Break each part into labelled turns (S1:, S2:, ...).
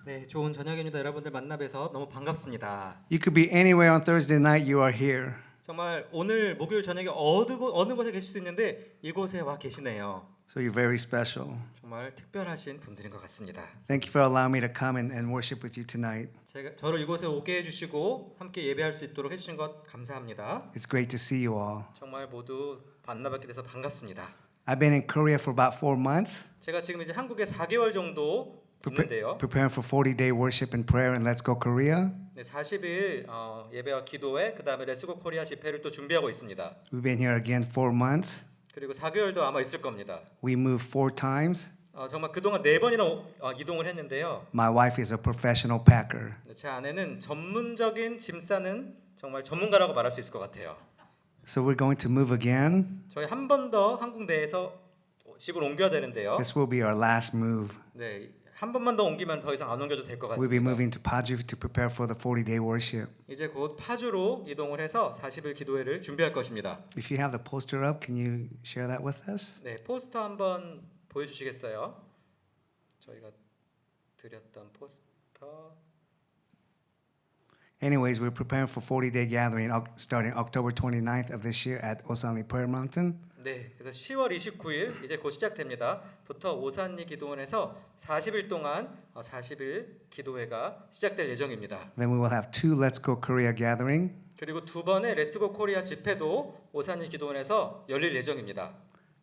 S1: 네, 좋은 저녁입니다. 여러분들 만나 뵈서 너무 반갑습니다.
S2: You could be anywhere on Thursday night, you are here.
S1: 정말 오늘 목요일 저녁에 어느 곳에 계실 수 있는데 이곳에 와 계시네요.
S2: So you're very special.
S1: 정말 특별하신 분들인 것 같습니다.
S2: Thank you for allowing me to come and worship with you tonight.
S1: 저를 이곳에 오게 해주시고 함께 예배할 수 있도록 해주신 것 감사합니다.
S2: It's great to see you all.
S1: 정말 모두 만나뵙게 돼서 반갑습니다.
S2: I've been in Korea for about 4 months,
S1: 제가 지금 이제 한국에 4개월 정도 있는데요.
S2: preparing for 40-day worship and prayer and Let's Go Korea.
S1: 네, 40일 예배와 기도회 그 다음에 레츠고 코리아 집회를 또 준비하고 있습니다.
S2: We've been here again 4 months.
S1: 그리고 4개월도 아마 있을 겁니다.
S2: We moved 4 times.
S1: 정말 그동안 4번이나 이동을 했는데요.
S2: My wife is a professional packer.
S1: 제 아내는 전문적인 짐 싸는 정말 전문가라고 말할 수 있을 것 같아요.
S2: So we're going to move again.
S1: 저희 한 번 더 한국 내에서 집을 옮겨야 되는데요.
S2: This will be our last move.
S1: 네, 한 번만 더 옮기면 더 이상 안 옮겨도 될 것
S2: We'll be
S1: 같습니다.
S2: moving to Paju to prepare for the 40-day worship.
S1: 이제 곧 파주로 이동을 해서 40일 기도회를 준비할 것입니다.
S2: If you have the poster up, can you share that with us?
S1: 네, 포스터 한번 보여주시겠어요? 저희가 드렸던 포스터.
S2: Anyways, we're preparing for 40-day gathering starting October 29th of this year at Osanli Prayer Mountain.
S1: 네, 그래서 10월 29일 이제 곧 시작됩니다. 부터 오산리 기도원에서 40일 동안 40일 기도회가 시작될 예정입니다.
S2: Then we will have 2 Let's Go Korea gathering.
S1: 그리고 두 번의 레츠고 코리아 집회도 오산리 기도원에서 열릴 예정입니다.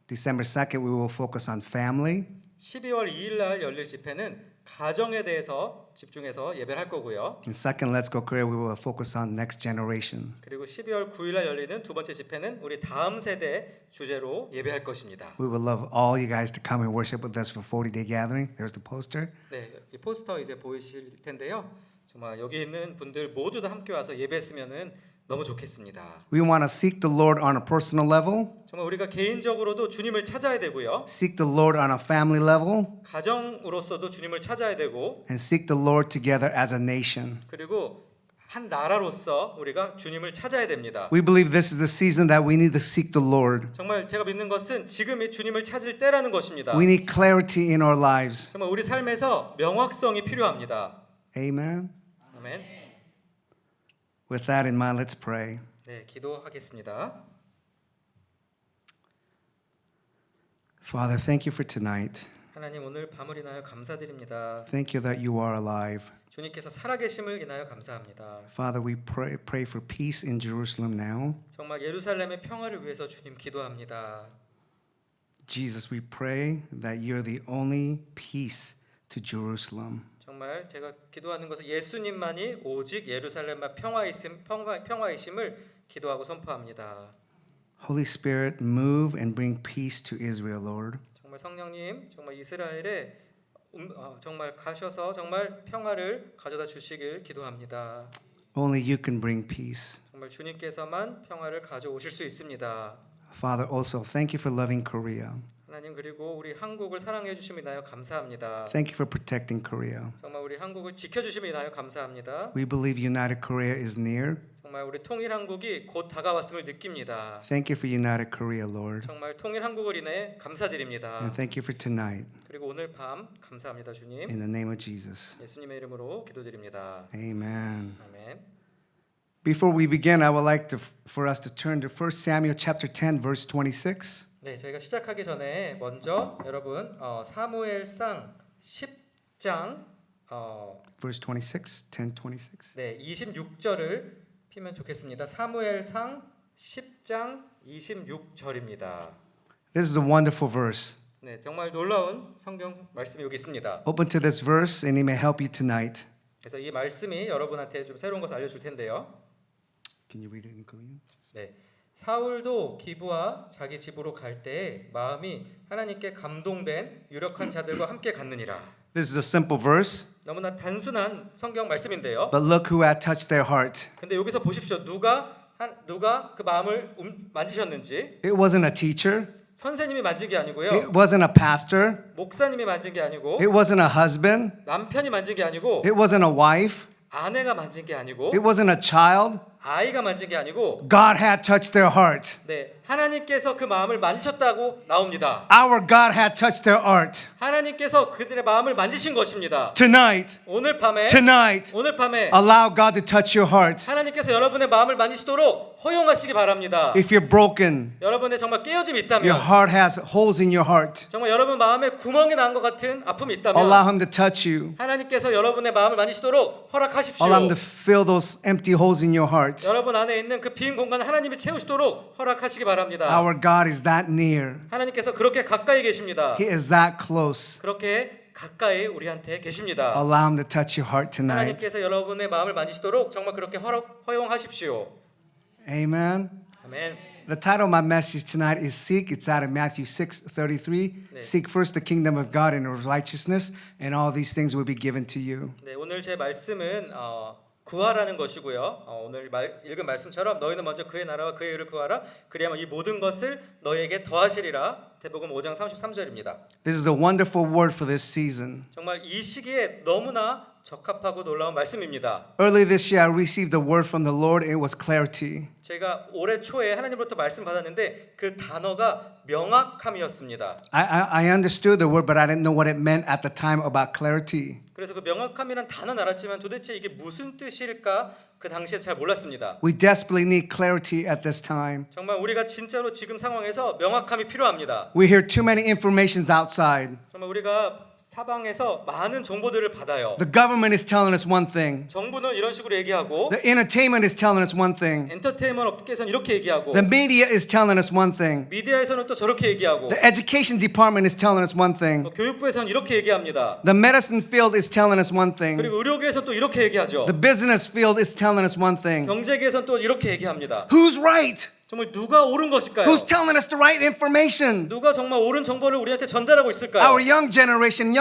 S2: December 2nd, we will focus on family.
S1: 12월 2일 날 열릴 집회는 가정에 대해서 집중해서 예배를 할 거고요.
S2: And second Let's Go Korea, we will focus on next generation.
S1: 그리고 12월 9일 날 열리는 두 번째 집회는 우리 다음 세대 주제로 예배할 것입니다.
S2: We would love all you guys to come and worship with us for 40-day gathering. There's the poster.
S1: 네, 이 포스터 이제 보이실 텐데요. 정말 여기 있는 분들 모두 다 함께 와서 예배했으면은 너무 좋겠습니다.
S2: We want to seek the Lord on a personal level,
S1: 정말 우리가 개인적으로도 주님을 찾아야 되고요.
S2: seek the Lord on a family level,
S1: 가정으로서도 주님을 찾아야 되고
S2: and seek the Lord together as a nation.
S1: 그리고 한 나라로서 우리가 주님을 찾아야 됩니다.
S2: We believe this is the season that we need to seek the Lord.
S1: 정말 제가 믿는 것은 지금이 주님을 찾을 때라는 것입니다.
S2: We need clarity in our lives.
S1: 정말 우리 삶에서 명확성이 필요합니다.
S2: Amen.
S1: 아멘.
S2: With that in mind, let's pray.
S1: 네, 기도하겠습니다.
S2: Father, thank you for tonight.
S1: 하나님 오늘 밤을 인하여 감사드립니다.
S2: Thank you that you are alive.
S1: 주님께서 살아계심을 인하여 감사합니다.
S2: Father, we pray for peace in Jerusalem now.
S1: 정말 예루살렘의 평화를 위해서 주님 기도합니다.
S2: Jesus, we pray that you're the only peace to Jerusalem.
S1: 정말 제가 기도하는 것은 예수님만이 오직 예루살렘만 평화이심을 기도하고 선포합니다.
S2: Holy Spirit, move and bring peace to Israel, Lord.
S1: 정말 성령님, 정말 이스라엘에 정말 가셔서 정말 평화를 가져다 주시길 기도합니다.
S2: Only you can bring peace.
S1: 정말 주님께서만 평화를 가져오실 수 있습니다.
S2: Father, also thank you for loving Korea.
S1: 하나님 그리고 우리 한국을 사랑해 주심을 인하여 감사합니다.
S2: Thank you for protecting Korea.
S1: 정말 우리 한국을 지켜 주심을 인하여 감사합니다.
S2: We believe United Korea is near.
S1: 정말 우리 통일 한국이 곧 다가왔음을 느낍니다.
S2: Thank you for United Korea, Lord.
S1: 정말 통일 한국을 인해 감사드립니다.
S2: And thank you for tonight.
S1: 그리고 오늘 밤 감사합니다, 주님.
S2: In the name of Jesus.
S1: 예수님의 이름으로 기도드립니다.
S2: Amen.
S1: 아멘.
S2: Before we begin, I would like for us to turn to 1 Samuel chapter 10 verse 26.
S1: 네, 저희가 시작하기 전에 먼저 여러분 사무엘상 10장
S2: Verse 26, 10:26.
S1: 네, 26절을 피면 좋겠습니다. 사무엘상 10장 26절입니다.
S2: This is a wonderful verse.
S1: 네, 정말 놀라운 성경 말씀이 여기 있습니다.
S2: Open to this verse and it may help you tonight.
S1: 그래서 이 말씀이 여러분한테 좀 새로운 것을 알려줄 텐데요.
S2: Can you read it in Korean?
S1: 네, 사울도 기브와 자기 집으로 갈 때에 마음이 하나님께 감동된 유력한 자들과 함께 갔느니라.
S2: This is a simple verse,
S1: 너무나 단순한 성경 말씀인데요.
S2: but look who had touched their heart.
S1: 근데 여기서 보십시오. 누가 그 마음을 만지셨는지.
S2: It wasn't a teacher.
S1: 선생님이 만진 게 아니고요.
S2: It wasn't a pastor.
S1: 목사님이 만진 게 아니고
S2: It wasn't a husband.
S1: 남편이 만진 게 아니고
S2: It wasn't a wife.
S1: 아내가 만진 게 아니고
S2: It wasn't a child.
S1: 아이가 만진 게 아니고
S2: God had touched their heart.
S1: 네, 하나님께서 그 마음을 만지셨다고 나옵니다.
S2: Our God had touched their heart.
S1: 하나님께서 그들의 마음을 만지신 것입니다.
S2: Tonight,
S1: 오늘 밤에
S2: allow God to touch your heart.
S1: 하나님께서 여러분의 마음을 만지시도록 허용하시기 바랍니다.
S2: If you're broken,
S1: 여러분의 정말 깨어짐이
S2: your
S1: 있다면
S2: heart has holes in your heart,
S1: 정말 여러분 마음에 구멍이 난 것 같은 아픔이
S2: allow
S1: 있다면
S2: Him to touch you.
S1: 하나님께서 여러분의 마음을 만지시도록 허락하십시오.
S2: Allow Him to fill those empty holes in your heart.
S1: 여러분 안에 있는 그 빈 공간을 하나님이 채우시도록 허락하시기 바랍니다.
S2: Our God is that near.
S1: 하나님께서 그렇게 가까이 계십니다.
S2: He is that close.
S1: 그렇게 가까이 우리한테 계십니다.
S2: Allow Him to touch your heart tonight.
S1: 하나님께서 여러분의 마음을 만지시도록 정말 그렇게 허용하십시오.
S2: Amen.
S1: 아멘.
S2: The title of my message tonight is Seek. It's out of Matthew 6:33. Seek first the kingdom of God and His righteousness, and all these things will be given to you.
S1: 네, 오늘 제 말씀은 구하라는 것이고요. 오늘 읽은 말씀처럼 너희는 먼저 그의 나라와 그의 의를 구하라. 그리하면 이 모든 것을 너희에게 더하시리라. 대복음 5장 33절입니다.
S2: This is a wonderful word for this season.
S1: 정말 이 시기에 너무나 적합하고 놀라운 말씀입니다.
S2: Early this year, I received a word from the Lord. It was clarity.
S1: 제가 올해 초에 하나님으로부터 말씀 받았는데 그 단어가 명확함이었습니다.
S2: I understood the word, but I didn't know what it meant at the time about clarity.
S1: 그래서 그 명확함이란 단어는 알았지만 도대체 이게 무슨 뜻일까 그 당시에 잘 몰랐습니다.
S2: We desperately need clarity at this time.
S1: 정말 우리가 진짜로 지금 상황에서 명확함이 필요합니다.
S2: We hear too many informations outside.
S1: 정말 우리가 사방에서 많은 정보들을 받아요.
S2: The government is telling us one thing.
S1: 정부는 이런 식으로 얘기하고
S2: The entertainment is telling us one thing.
S1: 엔터테인먼트 업계에서는 이렇게 얘기하고
S2: The media is telling us one thing.
S1: 미디어에서는 또 저렇게 얘기하고
S2: The education department is telling us one thing.
S1: 교육부에서는 이렇게 얘기합니다.
S2: The medicine field is telling us one thing.
S1: 그리고 의료계에서 또 이렇게 얘기하죠.
S2: The business field is telling us one thing.
S1: 경제계에서는 또 이렇게 얘기합니다.
S2: Who's right?
S1: 정말 누가 옳은 것일까요?
S2: Who's telling us the right information?
S1: 누가 정말 옳은 정보를 우리한테 전달하고 있을까요?
S2: Our young generation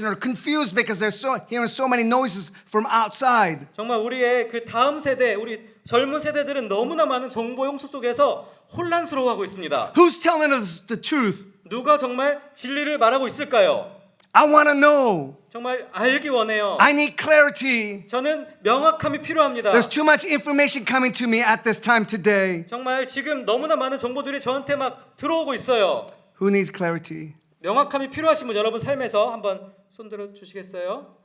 S2: are confused because they're hearing so many noises from outside.
S1: 정말 우리의 그 다음 세대, 우리 젊은 세대들은 너무나 많은 정보 홍수 속에서 혼란스러워하고 있습니다.
S2: Who's telling us the truth?
S1: 누가 정말 진리를 말하고 있을까요?
S2: I want to know.
S1: 정말 알기 원해요.
S2: I need clarity.
S1: 저는 명확함이 필요합니다.
S2: There's too much information coming to me at this time today.
S1: 정말 지금 너무나 많은 정보들이 저한테 막 들어오고 있어요.
S2: Who needs clarity?
S1: 명확함이 필요하신 분 여러분 삶에서 한번 손 들어 주시겠어요?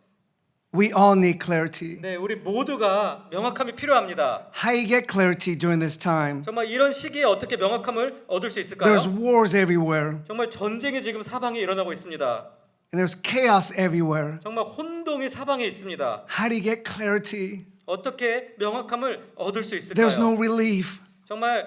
S2: We all need clarity.
S1: 네, 우리 모두가 명확함이 필요합니다.
S2: How you get clarity during this time?
S1: 정말 이런 시기에 어떻게 명확함을 얻을 수 있을까요?
S2: There's wars everywhere.
S1: 정말 전쟁이 지금 사방에 일어나고 있습니다.
S2: And there's chaos everywhere.
S1: 정말 혼동이 사방에 있습니다.
S2: How do you get clarity?
S1: 어떻게 명확함을 얻을 수 있을까요?
S2: There's no relief.
S1: 정말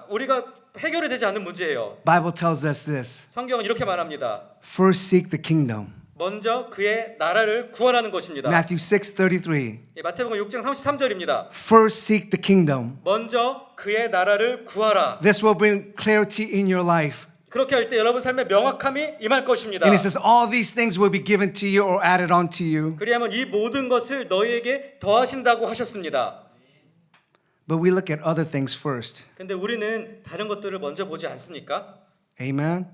S1: 우리가 해결이 되지 않는 문제예요.
S2: Bible tells us this.
S1: 성경은 이렇게 말합니다.
S2: First seek the kingdom.
S1: 먼저 그의 나라를 구하라는 것입니다.
S2: Matthew 6:33.
S1: 마태복음 6장 33절입니다.
S2: First seek the kingdom.
S1: 먼저 그의 나라를 구하라.
S2: This will bring clarity in your life.
S1: 그렇게 할 때 여러분 삶에 명확함이 임할 것입니다.
S2: And it says all these things will be given to you or added on to you.
S1: 그리하면 이 모든 것을 너희에게 더하신다고 하셨습니다.
S2: But we look at other things first.
S1: 근데 우리는 다른 것들을 먼저 보지 않습니까?
S2: Amen.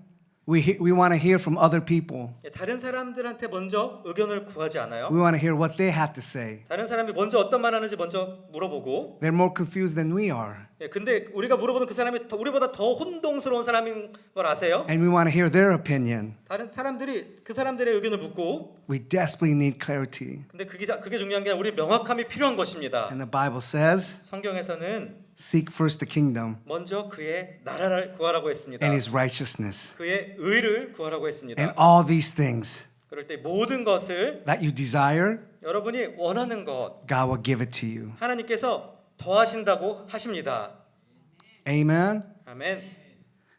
S2: We want to hear from other people.
S1: 다른 사람들한테 먼저 의견을 구하지 않아요.
S2: We want to hear what they have to say.
S1: 다른 사람이 먼저 어떤 말 하는지 먼저 물어보고.
S2: They're more confused than we are.
S1: 근데 우리가 물어보는 그 사람이 우리보다 더 혼동스러운 사람인 걸 아세요?
S2: And we want to hear their opinion.
S1: 다른 사람들이 그 사람들의 의견을 묻고.
S2: We desperately need clarity.
S1: 근데 그게 중요한 게 아니라 우리 명확함이 필요한 것입니다.
S2: And the Bible says,
S1: 성경에서는
S2: seek first the kingdom
S1: 먼저 그의 나라를 구하라고 했습니다.
S2: and his righteousness.
S1: 그의 의를 구하라고 했습니다.
S2: And all these things
S1: 그럴 때 모든 것을
S2: that you desire,
S1: 여러분이 원하는 것
S2: God will give it to you.
S1: 하나님께서 더하신다고 하십니다.
S2: Amen.
S1: 아멘.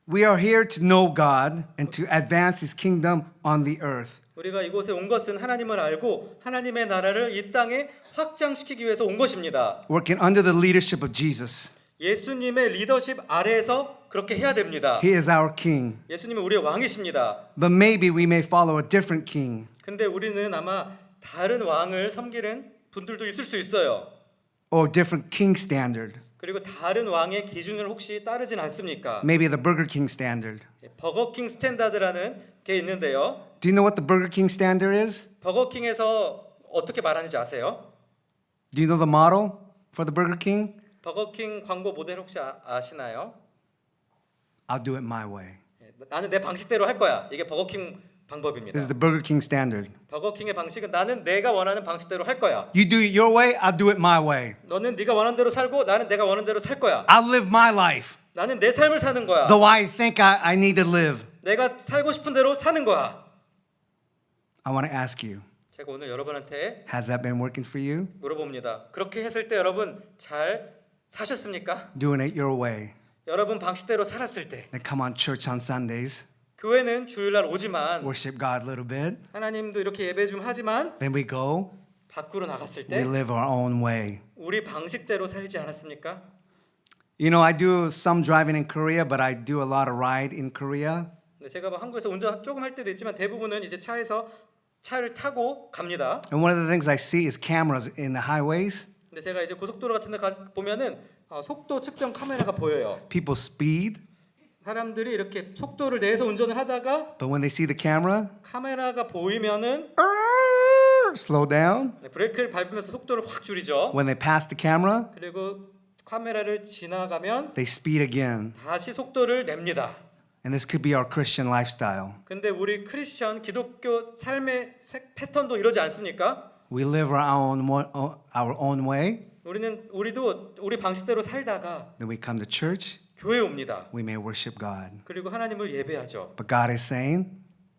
S2: We are here to know God and to advance his kingdom on the earth.
S1: 우리가 이곳에 온 것은 하나님을 알고 하나님의 나라를 이 땅에 확장시키기 위해서 온 것입니다.
S2: Working under the leadership of Jesus.
S1: 예수님의 리더십 아래에서 그렇게 해야 됩니다.
S2: He is our king.
S1: 예수님은 우리의 왕이십니다.
S2: But maybe we may follow a different king.
S1: 근데 우리는 아마 다른 왕을 섬기는 분들도 있을 수 있어요.
S2: Or different king standard.
S1: 그리고 다른 왕의 기준을 혹시 따르진 않습니까?
S2: Maybe the Burger King standard.
S1: 버거킹 스탠다드라는 게 있는데요.
S2: Do you know what the Burger King standard is?
S1: 버거킹에서 어떻게 말하는지 아세요?
S2: Do you know the model for the Burger King?
S1: 버거킹 광고 모델 혹시 아시나요?
S2: I'll do it my way.
S1: 나는 내 방식대로 할 거야. 이게 버거킹 방법입니다.
S2: This is the Burger King standard.
S1: 버거킹의 방식은 나는 내가 원하는 방식대로 할 거야.
S2: You do it your way, I'll do it my way.
S1: 너는 네가 원하는 대로 살고 나는 내가 원하는 대로 살 거야.
S2: I'll live my life
S1: 나는 내 삶을 사는 거야.
S2: the way I think I need to live.
S1: 내가 살고 싶은 대로 사는 거야.
S2: I want to ask you,
S1: 제가 오늘 여러분한테
S2: has that been working for you?
S1: 물어봅니다. 그렇게 했을 때 여러분 잘 사셨습니까?
S2: Doing it your way.
S1: 여러분 방식대로 살았을 때
S2: Then come on church on Sundays,
S1: 교회는 주일날 오지만
S2: worship God a little bit.
S1: 하나님도 이렇게 예배 좀 하지만
S2: Then we go,
S1: 밖으로 나갔을
S2: we
S1: 때
S2: live our own way.
S1: 우리 방식대로 살지 않았습니까?
S2: You know, I do some driving in Korea, but I do a lot of ride in Korea.
S1: 근데 제가 뭐 한국에서 운전 조금 할 때도 있지만 대부분은 이제 차에서 차를 타고 갑니다.
S2: And one of the things I see is cameras in the highways.
S1: 근데 제가 이제 고속도로 같은 데 보면은 속도 측정 카메라가 보여요.
S2: People speed,
S1: 사람들이 이렇게 속도를 내서 운전을 하다가
S2: but when they see the camera,
S1: 카메라가 보이면은
S2: slow down.
S1: 브레이크를 밟으면서 속도를 확 줄이죠.
S2: When they pass the camera,
S1: 그리고 카메라를 지나가면
S2: they speed again.
S1: 다시 속도를 냅니다.
S2: And this could be our Christian lifestyle.
S1: 근데 우리 크리스천 기독교 삶의 패턴도 이러지 않습니까?
S2: We live our own way.
S1: 우리도 우리 방식대로 살다가
S2: Then we come to church.
S1: 교회에 옵니다.
S2: We may worship God.
S1: 그리고 하나님을 예배하죠.
S2: But God is saying,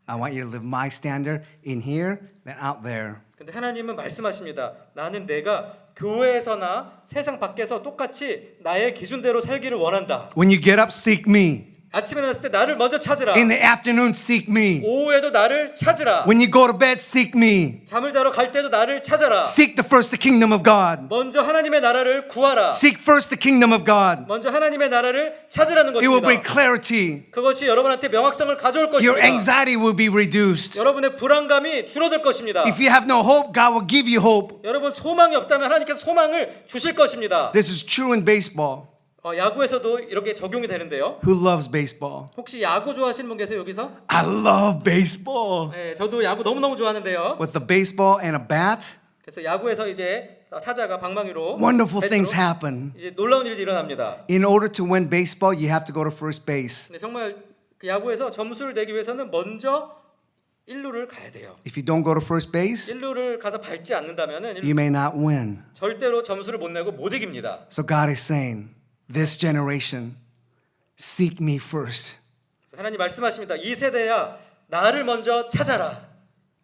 S2: I want you to live my standard in here than out there.
S1: 근데 하나님은 말씀하십니다. 나는 내가 교회에서나 세상 밖에서 똑같이 나의 기준대로 살기를 원한다.
S2: When you get up, seek me.
S1: 아침에 일어났을 때 나를 먼저 찾으라.
S2: In the afternoon, seek me.
S1: 오후에도 나를 찾으라.
S2: When you go to bed, seek me.
S1: 잠을 자러 갈 때도 나를 찾아라.
S2: Seek the kingdom of God.
S1: 먼저 하나님의 나라를 구하라.
S2: Seek first the kingdom of God.
S1: 먼저 하나님의 나라를 찾으라는
S2: It will
S1: 것입니다.
S2: bring clarity.
S1: 그것이 여러분한테 명확성을 가져올
S2: Your
S1: 것입니다.
S2: anxiety will be reduced.
S1: 여러분의 불안감이 줄어들 것입니다.
S2: If you have no hope, God will give you hope.
S1: 여러분 소망이 없다면 하나님께서 소망을 주실 것입니다.
S2: This is true in baseball.
S1: 야구에서도 이렇게 적용이 되는데요.
S2: Who loves baseball?
S1: 혹시 야구 좋아하시는 분 계세요 여기서?
S2: I love baseball.
S1: 네, 저도 야구 너무너무 좋아하는데요.
S2: With the baseball and a bat,
S1: 그래서 야구에서 이제 타자가 방망이로
S2: wonderful
S1: 배트로
S2: things happen.
S1: 이제 놀라운 일이 일어납니다.
S2: In order to win baseball, you have to go to first base.
S1: 근데 정말 그 야구에서 점수를 내기 위해서는 먼저 1루를 가야 돼요.
S2: If you don't go to first base,
S1: 1루를 가서 밟지 않는다면은
S2: you may not win.
S1: 절대로 점수를 못 내고 못 이깁니다.
S2: So God is saying, this generation, seek me first.
S1: 하나님 말씀하십니다. 이 세대야 나를 먼저 찾아라.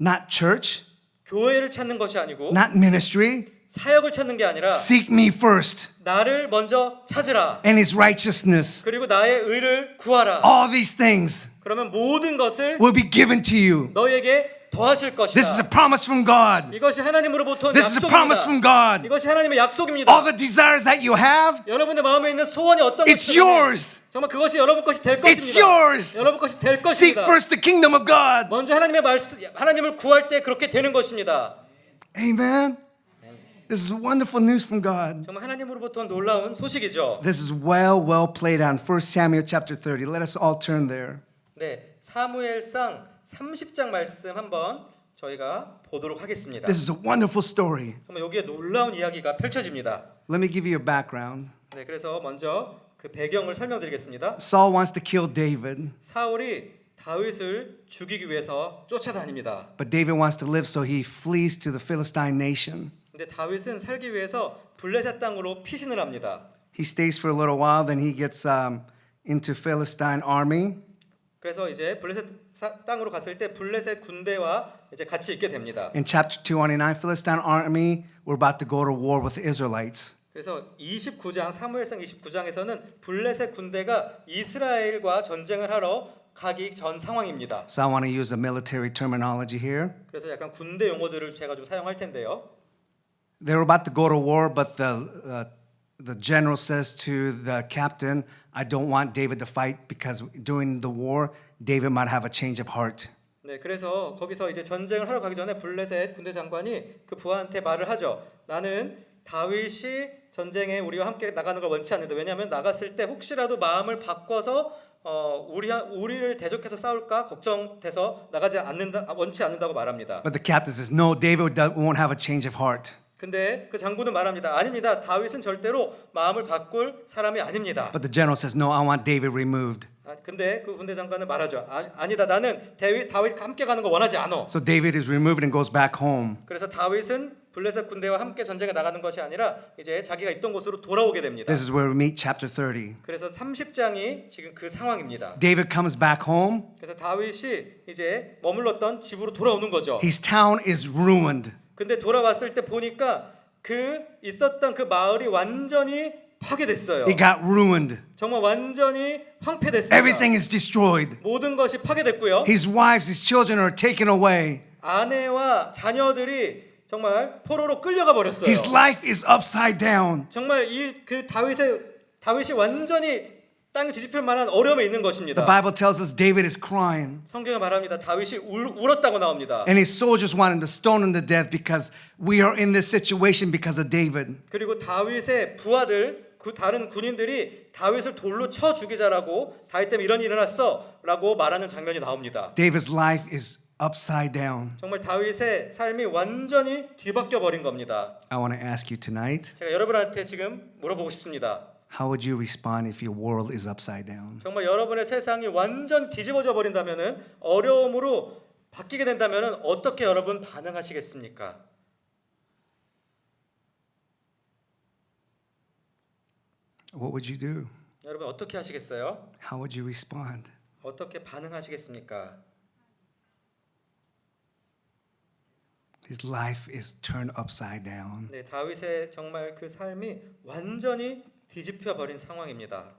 S2: Not church,
S1: 교회를 찾는 것이 아니고
S2: not ministry.
S1: 사역을 찾는 게 아니라
S2: Seek me first
S1: 나를 먼저 찾으라.
S2: and his righteousness.
S1: 그리고 나의 의를 구하라.
S2: All these things
S1: 그러면 모든 것을
S2: will be given to you.
S1: 너에게 더하실 것이다.
S2: This is a promise from God.
S1: 이것이 하나님으로부터 온
S2: This is a promise from
S1: 약속입니다.
S2: God.
S1: 이것이 하나님의
S2: All
S1: 약속입니다.
S2: the desires that you have,
S1: 여러분의 마음에 있는 소원이 어떤
S2: it's
S1: 것이든
S2: yours.
S1: 정말 그것이 여러분 것이 될
S2: It's
S1: 것입니다.
S2: yours.
S1: 여러분 것이 될
S2: Seek
S1: 것입니다.
S2: first the kingdom of God.
S1: 먼저 하나님의 말씀, 하나님을 구할 때 그렇게 되는 것입니다.
S2: Amen. This is wonderful news from God.
S1: 정말 하나님으로부터 온 놀라운 소식이죠.
S2: This is well played on 1 Samuel chapter 30. Let us all turn there.
S1: 네, 사무엘상 30장 말씀 한번 저희가 보도록 하겠습니다.
S2: This is a wonderful story.
S1: 정말 여기에 놀라운 이야기가 펼쳐집니다.
S2: Let me give you a background.
S1: 네, 그래서 먼저 그 배경을 설명드리겠습니다.
S2: Saul wants to kill David,
S1: 사울이 다윗을 죽이기 위해서 쫓아다닙니다.
S2: but David wants to live, so he flees to the Philistine nation.
S1: 근데 다윗은 살기 위해서 블레셋 땅으로 피신을 합니다.
S2: He stays for a little while, then he gets into Philistine army.
S1: 그래서 이제 블레셋 땅으로 갔을 때 블레셋 군대와 이제 같이 있게 됩니다.
S2: In chapter 229, Philistine army were about to go to war with the Israelites.
S1: 그래서 29장 사무엘상 29장에서는 블레셋 군대가 이스라엘과 전쟁을 하러 가기 전 상황입니다.
S2: So I want to use a military terminology here.
S1: 그래서 약간 군대 용어들을 제가 좀 사용할 텐데요.
S2: They were about to go to war, but the general says to the captain, I don't want David to fight because during the war, David might have a change of heart.
S1: 네, 그래서 거기서 이제 전쟁을 하러 가기 전에 블레셋 군대 장관이 그 부하한테 말을 하죠. 나는 다윗이 전쟁에 우리와 함께 나가는 걸 원치 않는다. 왜냐하면 나갔을 때 혹시라도 마음을 바꿔서 우리를 대적해서 싸울까 걱정돼서 나가지 않는다, 원치 않는다고 말합니다.
S2: But the captain says, no, David won't have a change of heart.
S1: 근데 그 장군은 말합니다. 아닙니다. 다윗은 절대로 마음을 바꿀 사람이 아닙니다.
S2: But the general says, no, I want David removed.
S1: 근데 그 군대 장관은 말하죠. 아니다. 나는 다윗과 함께 가는 거 원하지 않아.
S2: So David is removed and goes back home.
S1: 그래서 다윗은 블레셋 군대와 함께 전쟁에 나가는 것이 아니라 이제 자기가 있던 곳으로 돌아오게 됩니다.
S2: This is where we meet chapter 30.
S1: 그래서 30장이 지금 그 상황입니다.
S2: David comes back home.
S1: 그래서 다윗이 이제 머물렀던 집으로 돌아오는 거죠.
S2: His town is ruined.
S1: 근데 돌아왔을 때 보니까 그 있었던 그 마을이 완전히 파괴됐어요.
S2: It got ruined.
S1: 정말 완전히 황폐됐습니다.
S2: Everything is destroyed.
S1: 모든 것이 파괴됐고요.
S2: His wives, his children are taken away.
S1: 아내와 자녀들이 정말 포로로 끌려가 버렸어요.
S2: His life is upside down.
S1: 정말 그 다윗이 완전히 땅에 뒤집힐 만한 어려움에 있는
S2: The
S1: 것입니다.
S2: Bible tells us David is crying.
S1: 성경에 말합니다. 다윗이 울었다고 나옵니다.
S2: And his soldiers wanted to stone him to death because we are in this situation because of David.
S1: 그리고 다윗의 부하들, 다른 군인들이 다윗을 돌로 쳐 죽이자라고 다윗 때문에 이런 일이 일어났어라고 말하는 장면이 나옵니다.
S2: David's life is upside down.
S1: 정말 다윗의 삶이 완전히 뒤바뀌어 버린 겁니다.
S2: I want to ask you tonight,
S1: 제가 여러분한테 지금 물어보고 싶습니다.
S2: how would you respond if your world is upside down?
S1: 정말 여러분의 세상이 완전 뒤집어져 버린다면은 어려움으로 바뀌게 된다면은 어떻게 여러분 반응하시겠습니까?
S2: What would you do?
S1: 여러분 어떻게 하시겠어요?
S2: How would you respond?
S1: 어떻게 반응하시겠습니까?
S2: His life is turned upside down.
S1: 네, 다윗의 정말 그 삶이 완전히 뒤집혀 버린 상황입니다.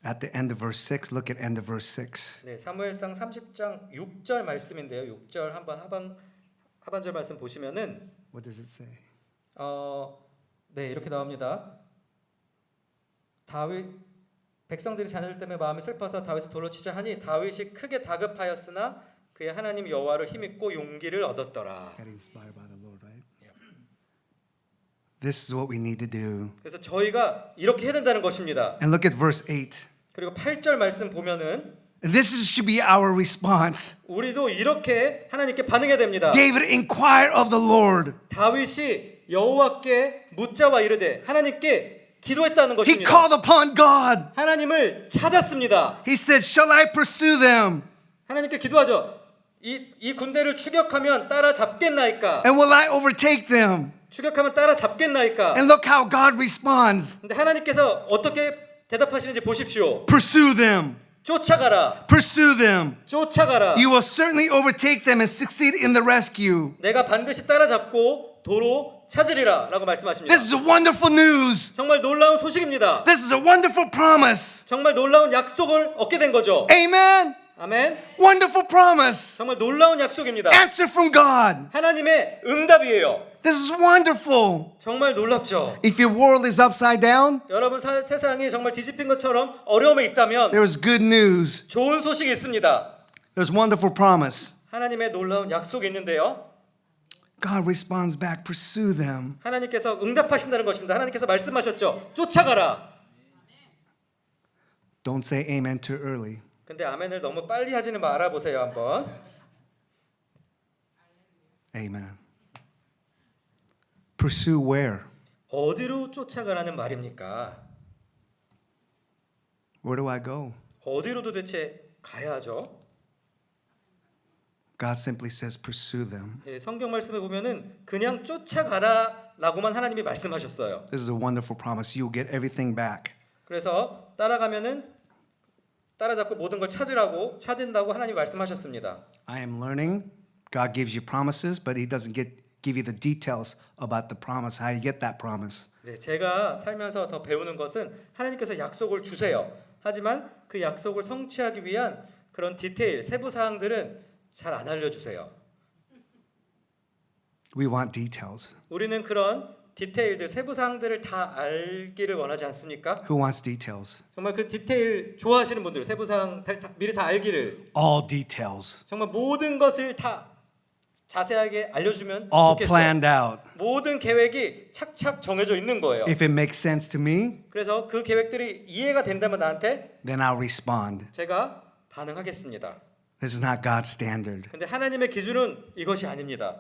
S2: At the end of verse 6, look at end of verse 6.
S1: 네, 사무엘상 30장 6절 말씀인데요. 6절 한번 하반절 말씀 보시면은
S2: What does it say?
S1: 네, 이렇게 나옵니다. 다윗 백성들이 자녀들 때문에 마음이 슬퍼서 다윗을 돌로 치자 하니 다윗이 크게 다급하였으나 그의 하나님 여호와를 힘입고 용기를 얻었더라.
S2: Got inspired by the Lord, right? This is what we need to do.
S1: 그래서 저희가 이렇게 해야 된다는 것입니다.
S2: And look at verse 8.
S1: 그리고 8절 말씀 보면은
S2: Should be our response.
S1: 우리도 이렇게 하나님께 반응해야 됩니다.
S2: David inquired of the Lord.
S1: 다윗이 여호와께 묻자와 이르되 하나님께 기도했다는
S2: He
S1: 것입니다.
S2: called upon God.
S1: 하나님을 찾았습니다.
S2: He said, shall I pursue them?
S1: 하나님께 기도하죠. 이 군대를 추격하면 따라잡겠나이까?
S2: And will I overtake them?
S1: 추격하면 따라잡겠나이까?
S2: And look how God responds.
S1: 근데 하나님께서 어떻게 대답하시는지 보십시오.
S2: Pursue them.
S1: 쫓아가라.
S2: Pursue them.
S1: 쫓아가라.
S2: You will certainly overtake them and succeed in the rescue.
S1: 내가 반드시 따라잡고 도로 찾으리라 라고 말씀하십니다.
S2: This is a wonderful news.
S1: 정말 놀라운 소식입니다.
S2: This is a wonderful promise.
S1: 정말 놀라운 약속을 얻게 된 거죠.
S2: Amen.
S1: 아멘.
S2: Wonderful promise.
S1: 정말 놀라운 약속입니다.
S2: Answer from God.
S1: 하나님의 응답이에요.
S2: This is wonderful.
S1: 정말 놀랍죠.
S2: If your world is upside down,
S1: 여러분 세상이 정말 뒤집힌 것처럼 어려움에 있다면
S2: there is good news.
S1: 좋은 소식이 있습니다.
S2: There's wonderful promise.
S1: 하나님의 놀라운 약속이 있는데요.
S2: God responds back, pursue them.
S1: 하나님께서 응답하신다는 것입니다. 하나님께서 말씀하셨죠. 쫓아가라.
S2: Don't say amen too early.
S1: 근데 아멘을 너무 빨리 하지는 말아 보세요, 한번.
S2: Amen. Pursue where?
S1: 어디로 쫓아가라는 말입니까?
S2: Where do I go?
S1: 어디로 도대체 가야 하죠?
S2: God simply says, pursue them.
S1: 예, 성경 말씀에 보면은 그냥 쫓아가라라고만 하나님이 말씀하셨어요.
S2: This is a wonderful promise. You'll get everything back.
S1: 그래서 따라가면은 따라잡고 모든 걸 찾으라고 찾은다고 하나님이 말씀하셨습니다.
S2: I am learning. God gives you promises, but He doesn't give you the details about the promise, how you get that promise.
S1: 네, 제가 살면서 더 배우는 것은 하나님께서 약속을 주세요. 하지만 그 약속을 성취하기 위한 그런 디테일, 세부 사항들은 잘 안 알려주세요.
S2: We want details.
S1: 우리는 그런 디테일들, 세부 사항들을 다 알기를 원하지 않습니까?
S2: Who wants details?
S1: 정말 그 디테일 좋아하시는 분들, 세부 사항 미리 다 알기를,
S2: All details.
S1: 정말 모든 것을 다 자세하게 알려주면
S2: All
S1: 좋겠죠.
S2: planned out.
S1: 모든 계획이 착착 정해져 있는 거예요.
S2: If it makes sense to me,
S1: 그래서 그 계획들이 이해가 된다면 나한테
S2: then I'll respond.
S1: 제가 반응하겠습니다.
S2: This is not God's standard.
S1: 근데 하나님의 기준은 이것이 아닙니다.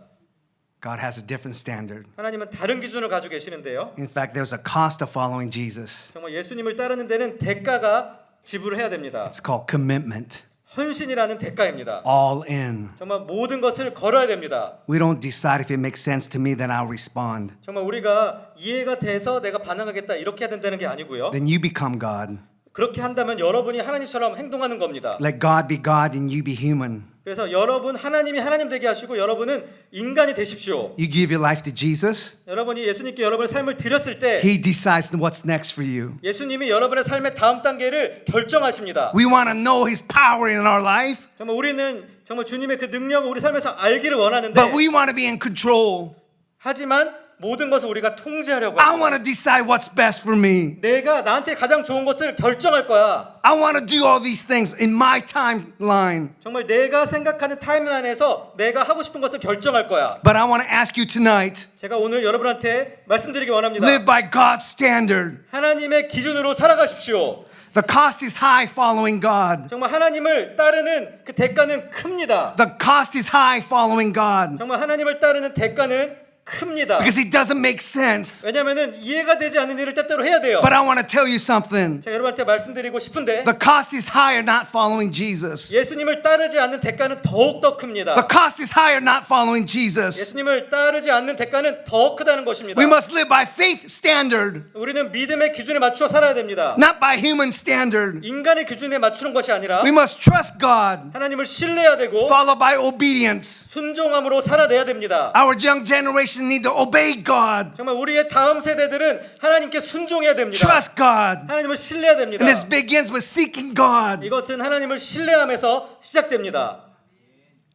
S2: God has a different standard.
S1: 하나님은 다른 기준을 가지고 계시는데요.
S2: In fact, there's a cost of following Jesus.
S1: 정말 예수님을 따르는 데는 대가가 지불을 해야 됩니다.
S2: It's called commitment.
S1: 헌신이라는 대가입니다.
S2: All in.
S1: 정말 모든 것을 걸어야 됩니다.
S2: We don't decide if it makes sense to me, then I'll respond.
S1: 정말 우리가 이해가 돼서 내가 반응하겠다 이렇게 해야 된다는 게 아니고요.
S2: Then you become God.
S1: 그렇게 한다면 여러분이 하나님처럼 행동하는 겁니다.
S2: Let God be God and you be human.
S1: 그래서 여러분 하나님이 하나님 되게 하시고 여러분은 인간이 되십시오.
S2: You give your life to Jesus.
S1: 여러분이 예수님께 여러분의 삶을 드렸을 때
S2: He decides what's next for you.
S1: 예수님이 여러분의 삶의 다음 단계를 결정하십니다.
S2: We want to know His power in our life,
S1: 정말 우리는 정말 주님의 그 능력을 우리 삶에서 알기를 원하는데
S2: but we want to be in control.
S1: 하지만 모든 것을 우리가 통제하려고
S2: I
S1: 합니다.
S2: want to decide what's best for me.
S1: 내가 나한테 가장 좋은 것을 결정할 거야.
S2: I want to do all these things in my timeline.
S1: 정말 내가 생각하는 타임라인에서 내가 하고 싶은 것을 결정할 거야.
S2: But I want to ask you tonight,
S1: 제가 오늘 여러분한테 말씀드리기 원합니다.
S2: live by God's standard.
S1: 하나님의 기준으로 살아가십시오.
S2: The cost is high following God.
S1: 정말 하나님을 따르는 그 대가는 큽니다.
S2: The cost is high following God
S1: 정말 하나님을 따르는 대가는 큽니다.
S2: because it doesn't make sense.
S1: 왜냐하면은 이해가 되지 않는 일을 때때로 해야 돼요.
S2: But I want to tell you something.
S1: 제가 여러분한테 말씀드리고 싶은데
S2: The cost is higher not following Jesus.
S1: 예수님을 따르지 않는 대가는 더욱더 큽니다.
S2: The cost is higher not following Jesus.
S1: 예수님을 따르지 않는 대가는 더 크다는 것입니다.
S2: We must live by faith standard,
S1: 우리는 믿음의 기준에 맞추어 살아야 됩니다.
S2: not by human standard.
S1: 인간의 기준에 맞추는 것이 아니라
S2: We must trust God,
S1: 하나님을 신뢰해야 되고
S2: followed by obedience.
S1: 순종함으로 살아내야 됩니다.
S2: Our young generation need to obey God,
S1: 정말 우리의 다음 세대들은 하나님께 순종해야 됩니다.
S2: trust God.
S1: 하나님을 신뢰해야 됩니다.
S2: And this begins with seeking God.
S1: 이것은 하나님을 신뢰하면서 시작됩니다.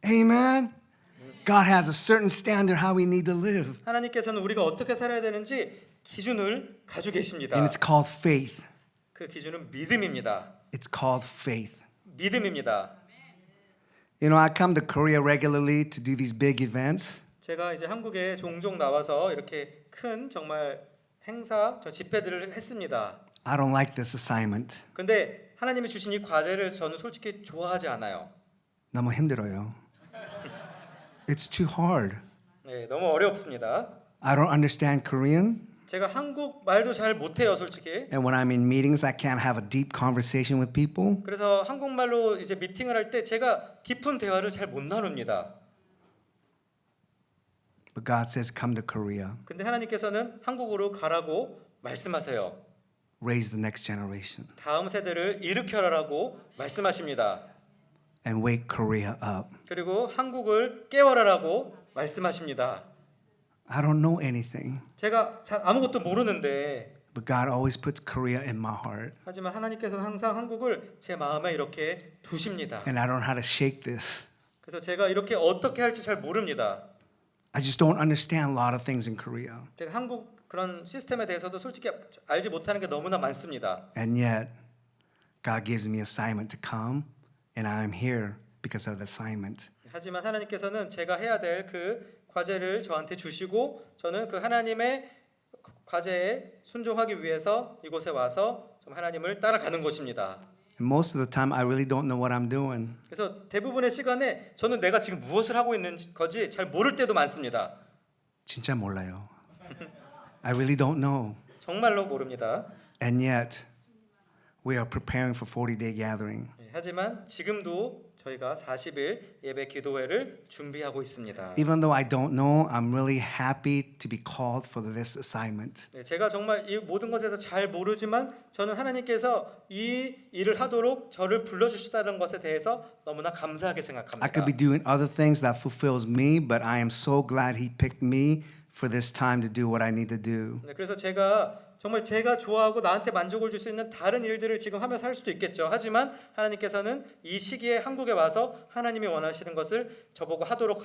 S2: Amen. God has a certain standard how we need to live,
S1: 하나님께서는 우리가 어떻게 살아야 되는지 기준을 가지고 계십니다.
S2: and it's called faith.
S1: 그 기준은 믿음입니다.
S2: It's called faith.
S1: 믿음입니다.
S2: You know, I come to Korea regularly to do these big events.
S1: 제가 이제 한국에 종종 나와서 이렇게 큰 정말 행사, 저 집회들을 했습니다.
S2: I don't like this assignment.
S1: 근데 하나님이 주신 이 과제를 저는 솔직히 좋아하지 않아요.
S2: 너무 힘들어요. It's too hard.
S1: 네, 너무 어렵습니다.
S2: I don't understand Korean,
S1: 제가 한국 말도 잘 못해요, 솔직히.
S2: and when I'm in meetings, I can't have a deep conversation with people.
S1: 그래서 한국말로 이제 미팅을 할 때 제가 깊은 대화를 잘 못 나눕니다.
S2: But God says, come to Korea,
S1: 근데 하나님께서는 한국으로 가라고 말씀하세요.
S2: raise the next generation,
S1: 다음 세대를 일으켜라라고 말씀하십니다.
S2: and wake Korea up.
S1: 그리고 한국을 깨워라라고 말씀하십니다.
S2: I don't know anything,
S1: 제가 잘 아무것도 모르는데
S2: but God always puts Korea in my heart,
S1: 하지만 하나님께서는 항상 한국을 제 마음에 이렇게 두십니다.
S2: and I don't know how to shake this.
S1: 그래서 제가 이렇게 어떻게 할지 잘 모릅니다.
S2: I just don't understand a lot of things in Korea.
S1: 제가 한국 그런 시스템에 대해서도 솔직히 알지 못하는 게 너무나 많습니다.
S2: And yet, God gives me assignment to come, and I'm here because of the assignment.
S1: 하지만 하나님께서는 제가 해야 될 그 과제를 저한테 주시고 저는 그 하나님의 과제에 순종하기 위해서 이곳에 와서 좀 하나님을 따라가는 것입니다.
S2: And most of the time, I really don't know what I'm doing.
S1: 그래서 대부분의 시간에 저는 내가 지금 무엇을 하고 있는 거지 잘 모를 때도 많습니다.
S2: 진짜 몰라요. I really don't know.
S1: 정말로 모릅니다.
S2: And yet, we are preparing for 40-day gathering.
S1: 하지만 지금도 저희가 40일 예배 기도회를 준비하고 있습니다.
S2: Even though I don't know, I'm really happy to be called for this assignment.
S1: 네, 제가 정말 이 모든 것에서 잘 모르지만 저는 하나님께서 이 일을 하도록 저를 불러주시다는 것에 대해서 너무나 감사하게 생각합니다.
S2: I could be doing other things that fulfills me, but I am so glad He picked me for this time to do what I need to do.
S1: 네, 그래서 제가 정말 제가 좋아하고 나한테 만족을 줄 수 있는 다른 일들을 지금 하면서 할 수도 있겠죠. 하지만 하나님께서는 이 시기에 한국에 와서 하나님이 원하시는 것을 저보고 하도록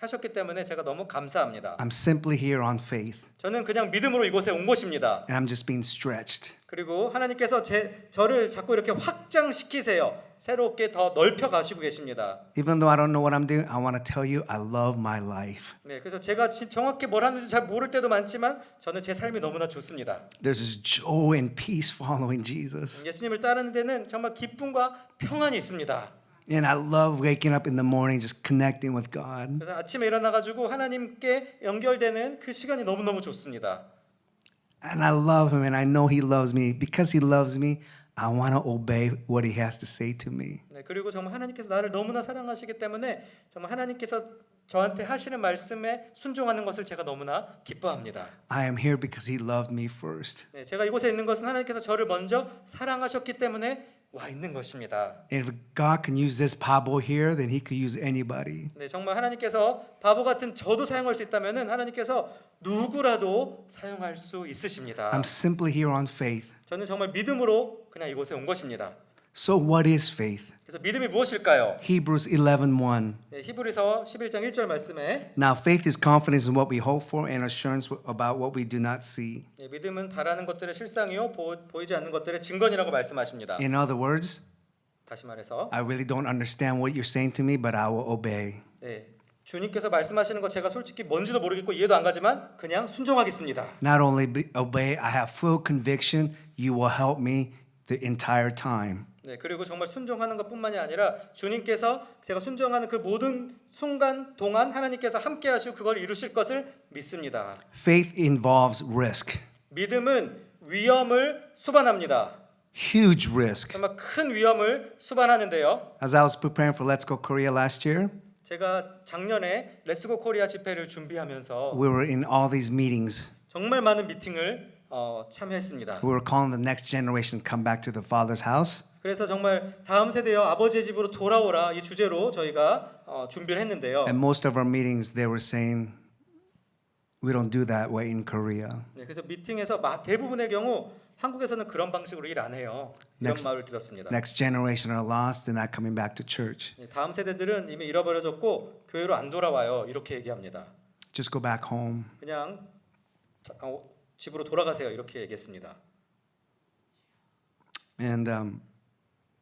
S1: 하셨기 때문에 제가 너무 감사합니다.
S2: I'm simply here on faith,
S1: 저는 그냥 믿음으로 이곳에 온 것입니다.
S2: and I'm just being stretched.
S1: 그리고 하나님께서 저를 자꾸 이렇게 확장시키세요. 새롭게 더 넓혀 가시고 계십니다.
S2: Even though I don't know what I'm doing, I want to tell you I love my life.
S1: 네, 그래서 제가 정확히 뭘 하는지 잘 모를 때도 많지만 저는 제 삶이 너무나 좋습니다.
S2: There's this joy and peace following Jesus.
S1: 예수님을 따르는 데는 정말 기쁨과 평안이 있습니다.
S2: And I love waking up in the morning just connecting with God.
S1: 그래서 아침에 일어나 가지고 하나님께 연결되는 그 시간이 너무너무 좋습니다.
S2: And I love him and I know he loves me. Because he loves me, I want to obey what he has to say to me.
S1: 네, 그리고 정말 하나님께서 나를 너무나 사랑하시기 때문에 정말 하나님께서 저한테 하시는 말씀에 순종하는 것을 제가 너무나 기뻐합니다.
S2: I am here because he loved me first.
S1: 네, 제가 이곳에 있는 것은 하나님께서 저를 먼저 사랑하셨기 때문에 와 있는 것입니다.
S2: And if God can use this Pablo here, then he could use anybody.
S1: 네, 정말 하나님께서 바보 같은 저도 사용할 수 있다면은 하나님께서 누구라도 사용할 수 있으십니다.
S2: I'm simply here on faith.
S1: 저는 정말 믿음으로 그냥 이곳에 온 것입니다.
S2: So what is faith?
S1: 그래서 믿음이 무엇일까요?
S2: Hebrews 11:1.
S1: 네, 히브리서 11장 1절 말씀에
S2: Now faith is confidence in what we hope for and assurance about what we do not see.
S1: 네, 믿음은 바라는 것들의 실상이요 보이지 않는 것들의 증거니라고 말씀하십니다.
S2: In other words,
S1: 다시 말해서
S2: I really don't understand what you're saying to me, but I will obey.
S1: 네, 주님께서 말씀하시는 거 제가 솔직히 뭔지도 모르겠고 이해도 안 가지만 그냥 순종하겠습니다.
S2: Not only obey, I have full conviction you will help me the entire time.
S1: 네, 그리고 정말 순종하는 것뿐만이 아니라 주님께서 제가 순종하는 그 모든 순간 동안 하나님께서 함께 하시고 그걸 이루실 것을 믿습니다.
S2: Faith involves risk,
S1: 믿음은 위험을 수반합니다.
S2: huge risk.
S1: 정말 큰 위험을 수반하는데요.
S2: As I was preparing for Let's Go Korea last year,
S1: 제가 작년에 렛츠고 코리아 집회를 준비하면서
S2: we were in all these meetings.
S1: 정말 많은 미팅을 참여했습니다.
S2: We were calling the next generation to come back to the Father's house.
S1: 그래서 정말 다음 세대여 아버지의 집으로 돌아오라 이 주제로 저희가 준비를 했는데요.
S2: And most of our meetings, they were saying, we don't do that way in Korea.
S1: 네, 그래서 미팅에서 대부분의 경우 한국에서는 그런 방식으로 일 안 해요. 이런 말을 들었습니다.
S2: Next generation are lost, they're not coming back to church.
S1: 네, 다음 세대들은 이미 잃어버려졌고 교회로 안 돌아와요. 이렇게 얘기합니다.
S2: Just go back home.
S1: 그냥 집으로 돌아가세요. 이렇게 얘기했습니다.
S2: And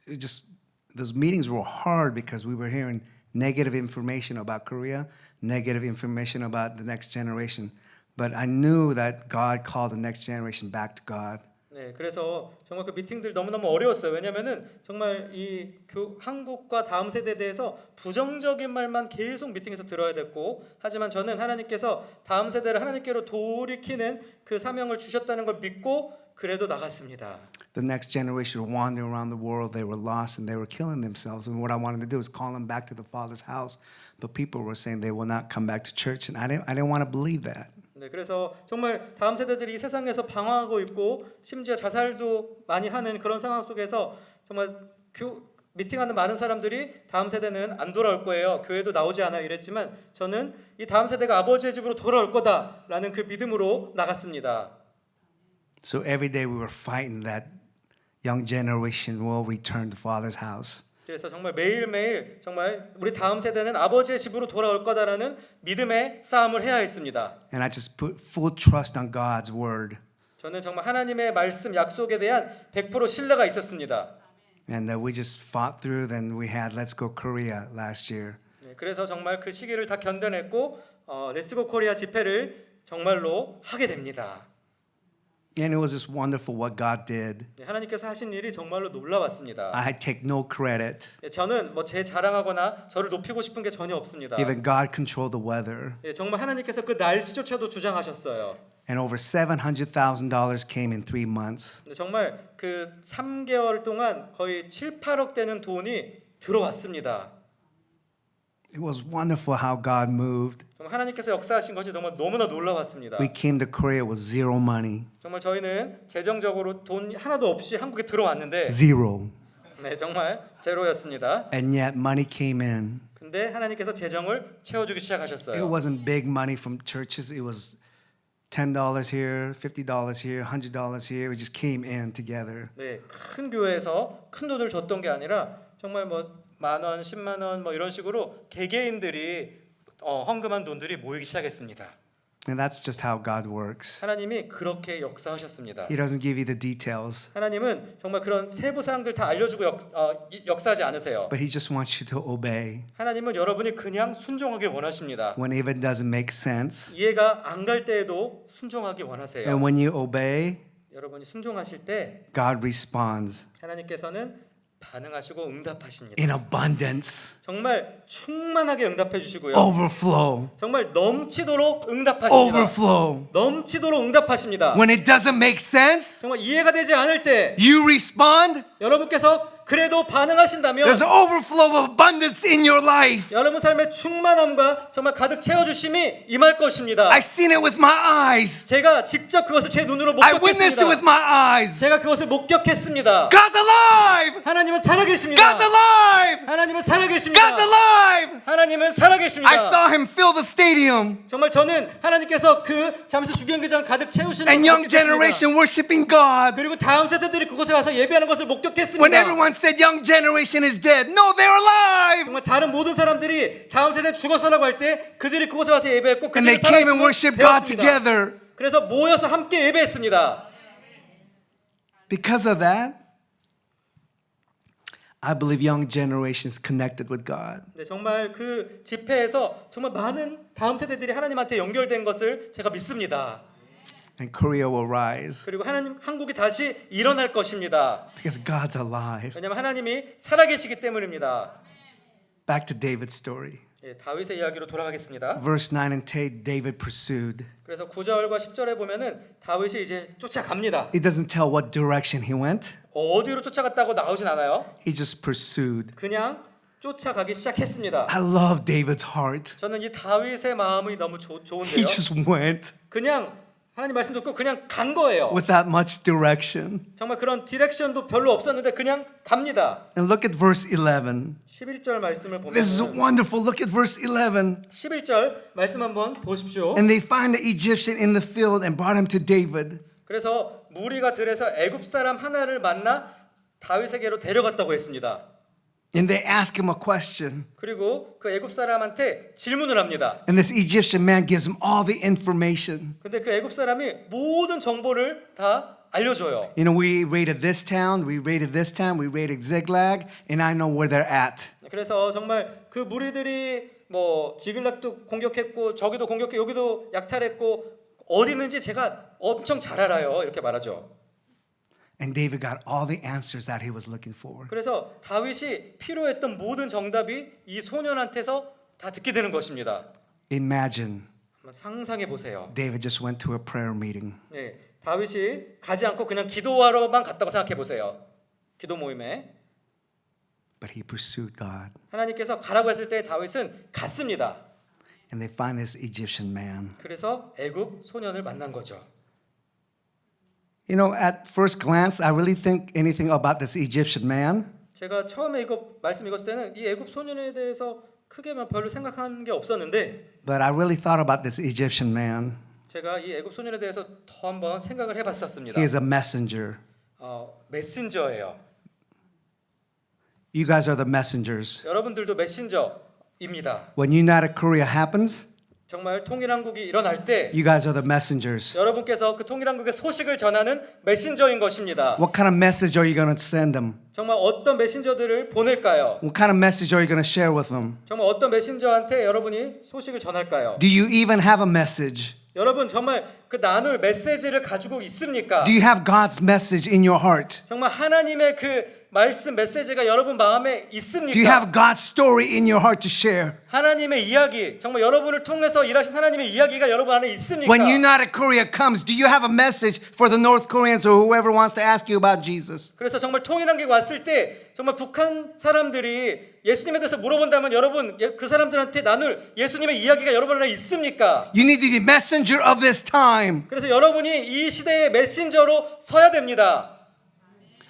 S2: it just those meetings were hard because we were hearing negative information about Korea, negative information about the next generation. But I knew that God called the next generation back to God.
S1: 네, 그래서 정말 그 미팅들 너무너무 어려웠어요. 왜냐면은 정말 한국과 다음 세대에 대해서 부정적인 말만 계속 미팅에서 들어야 됐고, 하지만 저는 하나님께서 다음 세대를 하나님께로 돌이키는 그 사명을 주셨다는 걸 믿고 그래도 나갔습니다.
S2: The next generation were wandering around the world. They were lost and they were killing themselves. And what I wanted to do was call them back to the Father's house. But people were saying they will not come back to church, and I didn't want to believe that.
S1: 네, 그래서 정말 다음 세대들이 이 세상에서 방황하고 있고 심지어 자살도 많이 하는 그런 상황 속에서 정말 미팅하는 많은 사람들이 다음 세대는 안 돌아올 거예요. 교회도 나오지 않아요. 이랬지만 저는 이 다음 세대가 아버지의 집으로 돌아올 거다라는 그 믿음으로 나갔습니다.
S2: So every day we were fighting that young generation will return to Father's house.
S1: 그래서 정말 매일매일 정말 우리 다음 세대는 아버지의 집으로 돌아올 거다라는 믿음의 싸움을 해야 했습니다.
S2: And I just put full trust on God's word.
S1: 저는 정말 하나님의 말씀 약속에 대한 100% 신뢰가 있었습니다.
S2: And we just fought through. Then we had Let's Go Korea last year.
S1: 네, 그래서 정말 그 시기를 다 견뎌냈고 렛츠고 코리아 집회를 정말로 하게 됩니다.
S2: And it was just wonderful what God did.
S1: 네, 하나님께서 하신 일이 정말로 놀라웠습니다.
S2: I take no credit.
S1: 네, 저는 뭐 제 자랑하거나 저를 높이고 싶은 게 전혀 없습니다.
S2: Even God controlled the weather.
S1: 네, 정말 하나님께서 그 날씨조차도 주장하셨어요.
S2: And over $700,000 came in 3 months.
S1: 네, 정말 그 3개월 동안 거의 7, 8억 되는 돈이 들어왔습니다.
S2: It was wonderful how God moved.
S1: 정말 하나님께서 역사하신 것이 정말 너무나 놀라웠습니다.
S2: We came to Korea with zero money.
S1: 정말 저희는 재정적으로 돈 하나도 없이 한국에 들어왔는데
S2: Zero.
S1: 네, 정말 제로였습니다.
S2: And yet money came in.
S1: 근데 하나님께서 재정을 채워주기
S2: It
S1: 시작하셨어요.
S2: wasn't big money from churches. It was $10 here, $50 here, $100 here. It just came in together.
S1: 네, 큰 교회에서 큰 돈을 줬던 게 아니라 정말 뭐 10,000원, 10만 원 뭐 이런 식으로 개개인들이 헌금한 돈들이 모이기 시작했습니다.
S2: And that's just how God works.
S1: 하나님이 그렇게 역사하셨습니다.
S2: He doesn't give you the details,
S1: 하나님은 정말 그런 세부 사항들 다 알려주고 역사하지 않으세요.
S2: but He just wants you to obey.
S1: 하나님은 여러분이 그냥 순종하길 원하십니다.
S2: When it even doesn't make sense.
S1: 이해가 안 갈 때에도 순종하길 원하세요.
S2: And when you obey,
S1: 여러분이 순종하실 때
S2: God responds.
S1: 하나님께서는 반응하시고 응답하십니다.
S2: in abundance,
S1: 정말 충만하게 응답해 주시고요.
S2: overflow,
S1: 정말 넘치도록 응답하십니다.
S2: overflow.
S1: 넘치도록 응답하십니다.
S2: When it doesn't make sense,
S1: 정말 이해가 되지 않을 때
S2: you respond.
S1: 여러분께서 그래도 반응하신다면
S2: There's an overflow of abundance in your life.
S1: 여러분 삶의 충만함과 정말 가득 채워주심이 임할 것입니다.
S2: I've seen it with my eyes.
S1: 제가 직접 그것을 제 눈으로
S2: I witnessed it with
S1: 목격했습니다.
S2: my eyes.
S1: 제가 그것을 목격했습니다.
S2: God's alive.
S1: 하나님은 살아계십니다.
S2: God's alive.
S1: 하나님은 살아계십니다.
S2: God's alive.
S1: 하나님은 살아계십니다.
S2: I saw him fill the stadium
S1: 정말 저는 하나님께서 그 잠시 주경기장 가득 채우시는
S2: and
S1: 것을
S2: young
S1: 목격했습니다.
S2: generation worshiping God.
S1: 그리고 다음 세대들이 그곳에 와서 예배하는 것을 목격했습니다.
S2: When everyone said young generation is dead, no, they're alive.
S1: 정말 다른 모든 사람들이 다음 세대 죽었어라고 할 때 그들이 그곳에 와서 예배했고
S2: And they
S1: 그들이
S2: came and
S1: 살아있음을
S2: worshiped God
S1: 배웠습니다.
S2: together.
S1: 그래서 모여서 함께 예배했습니다.
S2: Because of that, I believe young generations connected with God.
S1: 네, 정말 그 집회에서 정말 많은 다음 세대들이 하나님한테 연결된 것을 제가 믿습니다.
S2: And Korea will rise
S1: 그리고 한국이 다시 일어날 것입니다.
S2: because God's alive.
S1: 왜냐하면 하나님이 살아계시기 때문입니다.
S2: Back to David's story.
S1: 예, 다윗의 이야기로 돌아가겠습니다.
S2: Verse 9 and 10, David pursued.
S1: 그래서 9절과 10절에 보면은 다윗이 이제 쫓아갑니다.
S2: It doesn't tell what direction he went.
S1: 어디로 쫓아갔다고 나오진 않아요.
S2: He just pursued.
S1: 그냥 쫓아가기 시작했습니다.
S2: I love David's heart.
S1: 저는 이 다윗의 마음이 너무
S2: He
S1: 좋은데요.
S2: just went
S1: 그냥 하나님 말씀 듣고 그냥 간 거예요.
S2: without much direction.
S1: 정말 그런 디렉션도 별로 없었는데 그냥 갑니다.
S2: And look at verse 11.
S1: 11절 말씀을 보면
S2: This is wonderful. Look at verse 11.
S1: 11절 말씀 한번 보십시오.
S2: And they find the Egyptian in the field and brought him to David.
S1: 그래서 무리가 들에서 애굽 사람 하나를 만나 다윗에게로 데려갔다고 했습니다.
S2: And they ask him a question.
S1: 그리고 그 애굽 사람한테 질문을 합니다.
S2: And this Egyptian man gives him all the information.
S1: 근데 그 애굽 사람이 모든 정보를 다 알려줘요.
S2: You know, we raided this town, we raided this town, we raided Ziklag, and I know where they're at.
S1: 그래서 정말 그 무리들이 뭐 지글락도 공격했고 저기도 공격해 여기도 약탈했고 어디 있는지 제가 엄청 잘 알아요. 이렇게 말하죠.
S2: And David got all the answers that he was looking for.
S1: 그래서 다윗이 필요했던 모든 정답이 이 소년한테서 다 듣게 되는 것입니다.
S2: Imagine
S1: 한번 상상해 보세요.
S2: David just went to a prayer meeting.
S1: 네, 다윗이 가지 않고 그냥 기도하러만 갔다고 생각해 보세요. 기도 모임에
S2: But he pursued God.
S1: 하나님께서 가라고 했을 때 다윗은 갔습니다.
S2: And they find this Egyptian man.
S1: 그래서 애굽 소년을 만난 거죠.
S2: You know, at first glance, I really think anything about this Egyptian man.
S1: 제가 처음에 이거 말씀 읽었을 때는 이 애굽 소년에 대해서 크게 별로 생각한 게 없었는데
S2: But I really thought about this Egyptian man.
S1: 제가 이 애굽 소년에 대해서 더 한번 생각을 해봤었습니다.
S2: He is a messenger.
S1: 메신저예요.
S2: You guys are the messengers.
S1: 여러분들도 메신저입니다.
S2: When United Korea happens,
S1: 정말 통일한국이 일어날 때
S2: you guys are the messengers.
S1: 여러분께서 그 통일한국의 소식을 전하는 메신저인 것입니다.
S2: What kind of message are you going to send them?
S1: 정말 어떤 메신저들을 보낼까요?
S2: What kind of message are you going to share with them?
S1: 정말 어떤 메신저한테 여러분이 소식을 전할까요?
S2: Do you even have a message?
S1: 여러분 정말 그 나눌 메시지를 가지고 있습니까?
S2: Do you have God's message in your heart?
S1: 정말 하나님의 그 말씀 메시지가 여러분 마음에 있습니까?
S2: Do you have God's story in your heart to share?
S1: 하나님의 이야기, 정말 여러분을 통해서 일하신 하나님의 이야기가 여러분 안에 있습니까?
S2: When United Korea comes, do you have a message for the North Koreans or whoever wants to ask you about Jesus?
S1: 그래서 정말 통일한국이 왔을 때 정말 북한 사람들이 예수님에 대해서 물어본다면 여러분 그 사람들한테 나눌 예수님의 이야기가 여러분 안에 있습니까?
S2: You need to be messenger of this time.
S1: 그래서 여러분이 이 시대의 메신저로 서야 됩니다.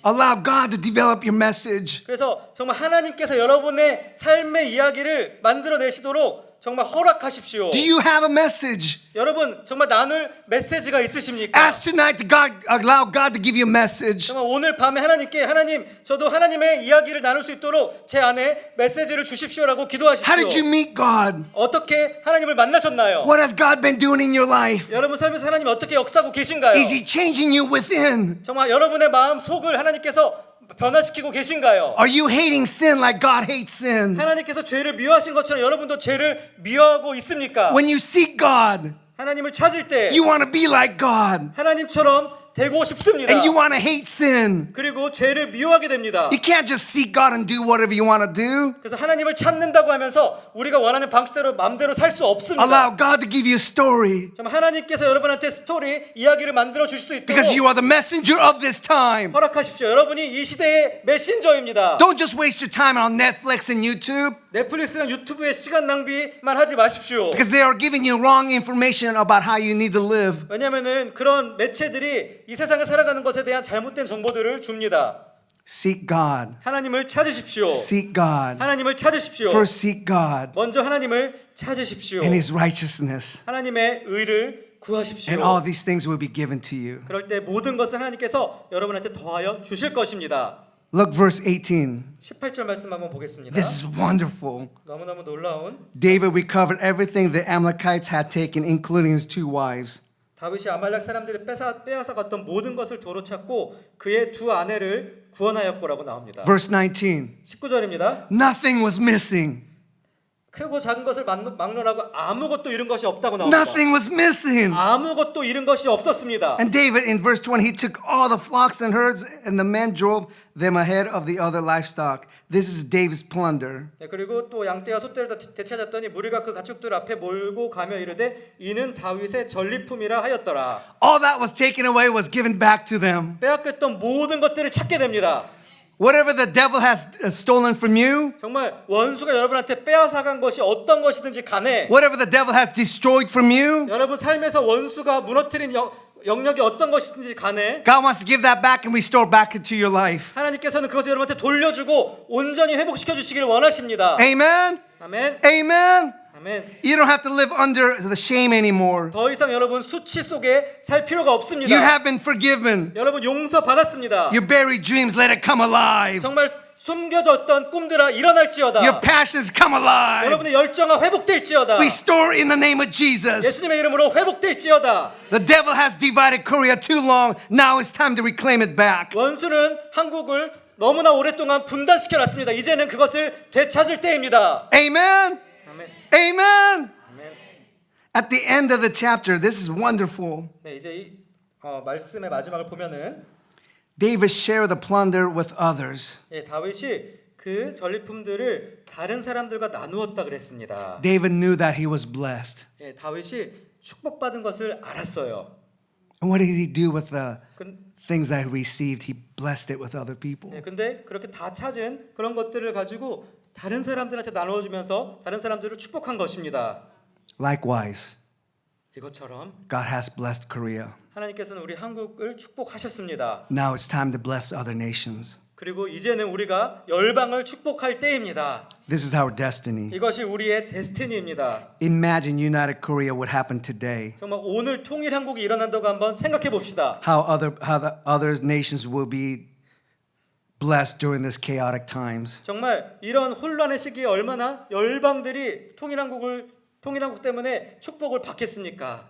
S2: Allow God to develop your message.
S1: 그래서 정말 하나님께서 여러분의 삶의 이야기를 만들어내시도록 정말 허락하십시오.
S2: Do you have a message?
S1: 여러분 정말 나눌 메시지가 있으십니까?
S2: Ask tonight to God, allow God to give you a message.
S1: 정말 오늘 밤에 하나님께 하나님 저도 하나님의 이야기를 나눌 수 있도록 제 안에 메시지를 주십시오라고 기도하십시오.
S2: How did you meet God?
S1: 어떻게 하나님을 만나셨나요?
S2: What has God been doing in your life?
S1: 여러분 삶에서 하나님 어떻게 역사하고 계신가요?
S2: Is He changing you within?
S1: 정말 여러분의 마음 속을 하나님께서 변화시키고 계신가요?
S2: Are you hating sin like God hates sin?
S1: 하나님께서 죄를 미워하신 것처럼 여러분도 죄를 미워하고 있습니까?
S2: When you seek God,
S1: 하나님을 찾을 때
S2: you want to be like God.
S1: 하나님처럼 되고 싶습니다.
S2: And you want to hate sin.
S1: 그리고 죄를 미워하게 됩니다.
S2: You can't just seek God and do whatever you want to do.
S1: 그래서 하나님을 찾는다고 하면서 우리가 원하는 방식대로 마음대로 살 수 없습니다.
S2: Allow God to give you a story
S1: 정말 하나님께서 여러분한테 스토리, 이야기를 만들어 주실 수 있도록
S2: because you are the messenger of this time.
S1: 허락하십시오. 여러분이 이 시대의 메신저입니다.
S2: Don't just waste your time on Netflix and YouTube
S1: 넷플릭스랑 유튜브에 시간 낭비만 하지 마십시오.
S2: because they are giving you wrong information about how you need to live.
S1: 왜냐하면은 그런 매체들이 이 세상을 살아가는 것에 대한 잘못된 정보들을 줍니다.
S2: Seek God.
S1: 하나님을 찾으십시오.
S2: Seek God.
S1: 하나님을 찾으십시오.
S2: First seek God
S1: 먼저 하나님을 찾으십시오.
S2: and His righteousness,
S1: 하나님의 의를 구하십시오.
S2: and all these things will be given to you.
S1: 그럴 때 모든 것을 하나님께서 여러분한테 더하여 주실 것입니다.
S2: Look, verse 18.
S1: 18절 말씀 한번 보겠습니다.
S2: This is wonderful.
S1: 너무너무 놀라운
S2: David recovered everything the Amalekites had taken, including his 2 wives.
S1: 다윗이 아말렉 사람들이 빼앗아 갔던 모든 것을 도로 찾고 그의 2 아내를 구원하였고라고 나옵니다.
S2: Verse 19.
S1: 19절입니다.
S2: Nothing was missing.
S1: 크고 작은 것을 막론하고 아무것도 잃은 것이 없다고 나옵니다.
S2: Nothing was missing.
S1: 아무것도 잃은 것이 없었습니다.
S2: And David, in verse 20, he took all the flocks and herds, and the men drove them ahead of the other livestock. This is David's plunder.
S1: 네, 그리고 또 양떼와 소떼를 다 되찾았더니 무리가 그 가축들 앞에 몰고 가며 이르되 이는 다윗의 전리품이라 하였더라.
S2: All that was taken away was given back to them.
S1: 빼앗겼던 모든 것들을 찾게 됩니다.
S2: Whatever the devil has stolen from you,
S1: 정말 원수가 여러분한테 빼앗아간 것이 어떤 것이든지 간에
S2: whatever the devil has destroyed from you,
S1: 여러분 삶에서 원수가 무너뜨린 영역이 어떤 것이든지 간에
S2: God wants to give that back and restore back into your life.
S1: 하나님께서는 그것을 여러분한테 돌려주고 온전히 회복시켜 주시기를 원하십니다.
S2: Amen?
S1: 아멘.
S2: Amen?
S1: 아멘.
S2: You don't have to live under the shame anymore.
S1: 더 이상 여러분 수치 속에 살 필요가 없습니다.
S2: You have been forgiven.
S1: 여러분 용서 받았습니다.
S2: Your buried dreams, let it come alive.
S1: 정말 숨겨졌던 꿈들아 일어날지어다.
S2: Your passions come alive.
S1: 여러분의 열정아 회복될지어다.
S2: Restore in the name of Jesus.
S1: 예수님의 이름으로 회복될지어다.
S2: The devil has divided Korea too long. Now it's time to reclaim it back.
S1: 원수는 한국을 너무나 오랫동안 분단시켜 놨습니다. 이제는 그것을 되찾을 때입니다.
S2: Amen?
S1: 아멘.
S2: Amen?
S1: 아멘.
S2: At the end of the chapter, this is wonderful.
S1: 네, 이제 이 말씀의 마지막을 보면은
S2: David shared the plunder with others.
S1: 예, 다윗이 그 전리품들을 다른 사람들과 나누었다 그랬습니다.
S2: David knew that he was blessed.
S1: 예, 다윗이 축복받은 것을 알았어요.
S2: And what did he do with the
S1: 근,
S2: things that he received? He blessed it with other people.
S1: 예, 근데 그렇게 다 찾은 그런 것들을 가지고 다른 사람들한테 나누어주면서 다른 사람들을 축복한 것입니다.
S2: Likewise,
S1: 이것처럼
S2: God has blessed Korea.
S1: 하나님께서는 우리 한국을 축복하셨습니다.
S2: Now it's time to bless other nations.
S1: 그리고 이제는 우리가 열방을 축복할 때입니다.
S2: This is our destiny.
S1: 이것이 우리의 데스티니입니다.
S2: Imagine United Korea would happen today.
S1: 정말 오늘 통일 한국이 일어난다고 한번 생각해 봅시다.
S2: How the other nations will be blessed during this chaotic times.
S1: 정말 이런 혼란의 시기에 얼마나 열방들이 통일 한국 때문에 축복을 받겠습니까?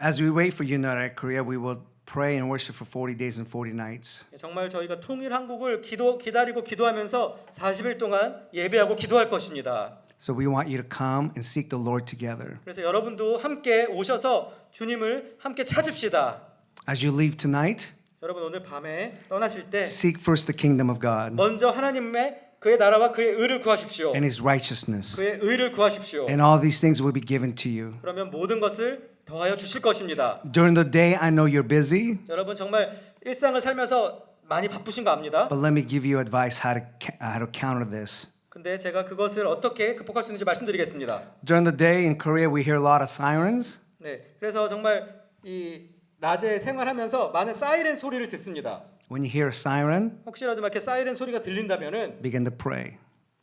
S2: As we wait for United Korea, we will pray and worship for 40 days and 40 nights.
S1: 정말 저희가 통일 한국을 기다리고 기도하면서 40일 동안 예배하고 기도할 것입니다.
S2: So we want you to come and seek the Lord together.
S1: 그래서 여러분도 함께 오셔서 주님을 함께 찾읍시다.
S2: As you leave tonight,
S1: 여러분 오늘 밤에 떠나실 때
S2: seek first the kingdom of God
S1: 먼저 하나님의 그의 나라와 그의 의를 구하십시오.
S2: and His righteousness,
S1: 그의 의를 구하십시오.
S2: and all these things will be given to you.
S1: 그러면 모든 것을 더하여 주실 것입니다.
S2: During the day, I know you're busy,
S1: 여러분 정말 일상을 살면서 많이 바쁘신 거 압니다.
S2: but let me give you advice how to counter this.
S1: 근데 제가 그것을 어떻게 극복할 수 있는지 말씀드리겠습니다.
S2: During the day in Korea, we hear a lot of sirens.
S1: 네, 그래서 정말 이 낮에 생활하면서 많은 사이렌 소리를 듣습니다.
S2: When you hear a siren,
S1: 혹시라도 막 이렇게 사이렌 소리가 들린다면은
S2: begin to pray.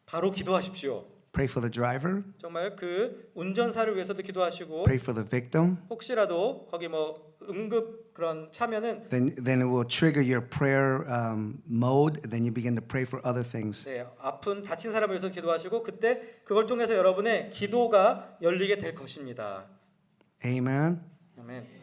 S1: 바로 기도하십시오.
S2: Pray for the driver,
S1: 정말 그 운전사를 위해서도 기도하시고
S2: pray for the victim.
S1: 혹시라도 거기 뭐 응급 그런 차면은
S2: Then it will trigger your prayer mode. Then you begin to pray for other things.
S1: 네, 아픈 다친 사람을 위해서 기도하시고 그때 그걸 통해서 여러분의 기도가 열리게 될 것입니다.
S2: Amen.
S1: 아멘.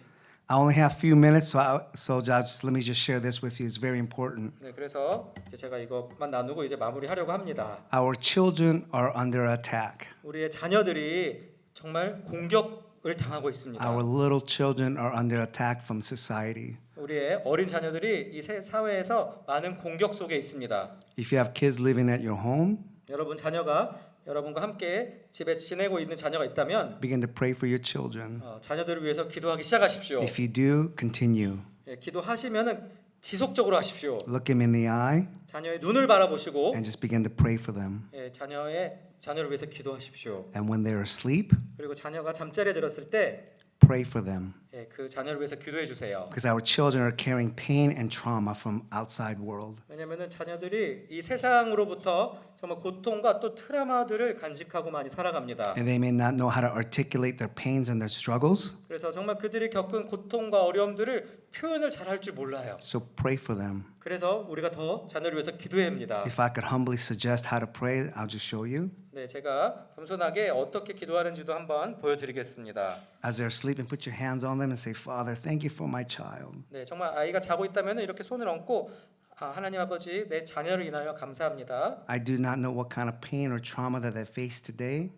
S2: I only have a few minutes, so let me just share this with you. It's very important.
S1: 네, 그래서 이제 제가 이것만 나누고 이제 마무리하려고 합니다.
S2: Our children are under attack.
S1: 우리의 자녀들이 정말 공격을 당하고 있습니다.
S2: Our little children are under attack from society.
S1: 우리의 어린 자녀들이 이 사회에서 많은 공격 속에 있습니다.
S2: If you have kids living at your home,
S1: 여러분 자녀가 여러분과 함께 집에 지내고 있는 자녀가 있다면
S2: begin to pray for your children.
S1: 자녀들을 위해서 기도하기 시작하십시오.
S2: If you do, continue.
S1: 예, 기도하시면은 지속적으로 하십시오.
S2: Look him in the eye
S1: 자녀의 눈을 바라보시고
S2: and just begin to pray for them.
S1: 예, 자녀를 위해서 기도하십시오.
S2: And when they're asleep,
S1: 그리고 자녀가 잠자리에 들었을 때
S2: pray for them.
S1: 예, 그 자녀를 위해서 기도해 주세요.
S2: Because our children are carrying pain and trauma from outside world.
S1: 왜냐면은 자녀들이 이 세상으로부터 정말 고통과 또 트라우마들을 간직하고 많이 살아갑니다.
S2: And they may not know how to articulate their pains and their struggles.
S1: 그래서 정말 그들이 겪은 고통과 어려움들을 표현을 잘 할 줄 몰라요.
S2: So pray for them.
S1: 그래서 우리가 더 자녀를 위해서 기도해야 합니다.
S2: If I could humbly suggest how to pray, I'll just show you.
S1: 네, 제가 겸손하게 어떻게 기도하는지도 한번 보여드리겠습니다.
S2: As they're sleeping, put your hands on them and say, Father, thank you for my child.
S1: 네, 정말 아이가 자고 있다면 이렇게 손을 얹고 하나님 아버지 내 자녀를 인하여 감사합니다.
S2: I do not know what kind of pain or trauma that they face today,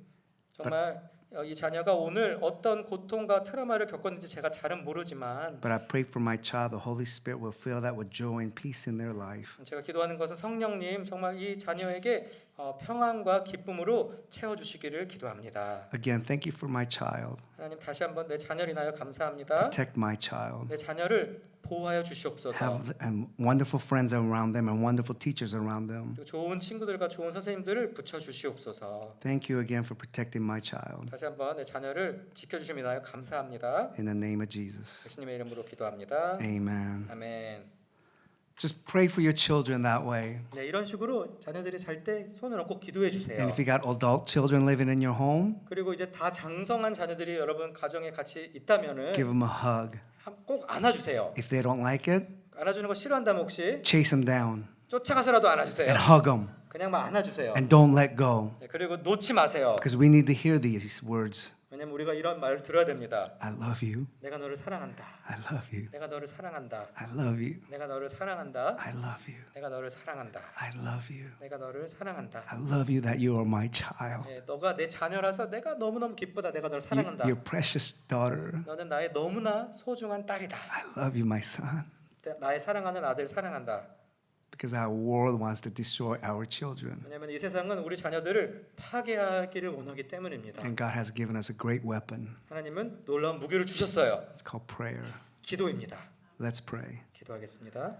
S1: 정말 이 자녀가 오늘 어떤 고통과 트라우마를 겪었는지 제가 잘은 모르지만
S2: but I pray for my child, the Holy Spirit will fill that with joy and peace in their life.
S1: 제가 기도하는 것은 성령님 정말 이 자녀에게 평안과 기쁨으로 채워주시기를 기도합니다.
S2: Again, thank you for my child.
S1: 하나님 다시 한번 내 자녀를 인하여 감사합니다.
S2: Protect my child.
S1: 내 자녀를 보호하여 주시옵소서.
S2: Have wonderful friends around them and wonderful teachers around them.
S1: 그리고 좋은 친구들과 좋은 선생님들을 붙여 주시옵소서.
S2: Thank you again for protecting my child.
S1: 다시 한번 내 자녀를 지켜주심을 인하여 감사합니다.
S2: In the name of Jesus.
S1: 예수님의 이름으로 기도합니다.
S2: Amen.
S1: 아멘.
S2: Just pray for your children that way.
S1: 네, 이런 식으로 자녀들이 잘 때 손을 얹고 기도해 주세요.
S2: And if you got adult children living in your home,
S1: 그리고 이제 다 장성한 자녀들이 여러분 가정에 같이 있다면은
S2: give them a hug.
S1: 꼭 안아주세요.
S2: If they don't like it,
S1: 안아주는 거 싫어한다면 혹시
S2: chase them down
S1: 쫓아가서라도 안아주세요.
S2: and hug them
S1: 그냥 막 안아주세요.
S2: and don't let go.
S1: 네, 그리고 놓지 마세요.
S2: Because we need to hear these words.
S1: 왜냐면 우리가 이런 말을 들어야 됩니다.
S2: I love you.
S1: 내가 너를 사랑한다.
S2: I love you.
S1: 내가 너를 사랑한다.
S2: I love you.
S1: 내가 너를 사랑한다.
S2: I love you.
S1: 내가 너를 사랑한다.
S2: I love you.
S1: 내가 너를 사랑한다.
S2: I love you that you are my child.
S1: 네, 너가 내 자녀라서 내가 너무너무 기쁘다. 내가 너를
S2: You,
S1: 사랑한다.
S2: you're precious daughter.
S1: 너는 나의 너무나 소중한 딸이다.
S2: I love you, my son.
S1: 나의 사랑하는 아들 사랑한다.
S2: Because our world wants to destroy our children.
S1: 왜냐하면 이 세상은 우리 자녀들을 파괴하기를 원하기 때문입니다.
S2: And God has given us a great weapon.
S1: 하나님은 놀라운 무기를 주셨어요.
S2: It's called prayer.
S1: 기도입니다.
S2: Let's pray.
S1: 기도하겠습니다.